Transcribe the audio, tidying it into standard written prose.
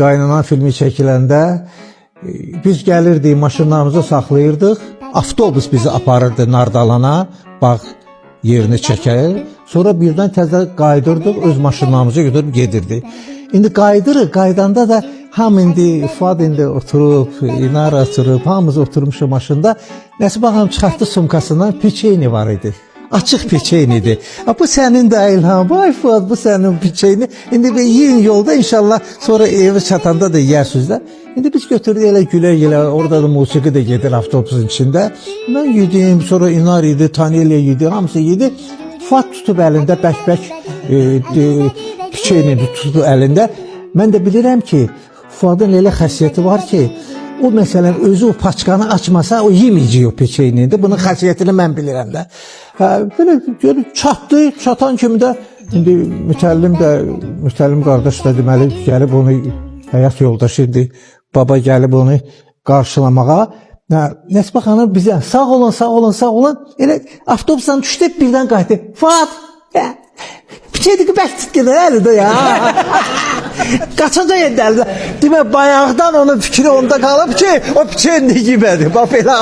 Qaynanan filmi çəkiləndə biz gəlirdik, maşınlarımızı saxlayırdıq. Avtobus bizi aparırdı Nardalana, bağ yerini çəkər. Sonra birdən təzə qaydırdıq, öz maşınlarımızı götürüb gedirdik. İndi qaydırıq, qaydanda da indi Fuad indi oturub, İnar oturub, hamımız oturmuşuq maşında. Nəsə baxam çıxartdı sumkasından peçeyni var idi. Açıq peçeynidir. Bu sənin də İlham, vay Fuad, bu sənin peçeyni. İndi bir yiyin yolda inşallah, sonra evə çatanda da yersiniz də. İndi biz götürdük elə gülə-gülə, orada da musiqi də gedir avtobusun içində. Mən yedim, sonra İnar yedi, Taneliya yedi, hamısı yedi. Fuad tutub əlində bək-bək peçeyni tutub əlində. Mən də bilirəm ki, Fuadın elə xəsiyyəti var ki, o məsələn özü o paçkanı açmasa o yeməyəcək o peçeynini. Bunun xəsiyyətini mən bilirəm də. Belə görüb çatdı, çatan kimi də indi mütəllim qardaş da deməli gəlib onu həyat yoldaşı idi. Baba gəlib onu qarşılamağa. Nəsbə xanım bizə sağ olun, sağ olun, sağ olun. Elə avtobusdan düşdü, birdən qayıtdı. Fuad, peçeyni ki bəksit gedir əlində ya. Qaçınca yedi əlində. Demə bayaqdan onun fikri onda qalıb ki, o peçeyni yemədi. Bax belə.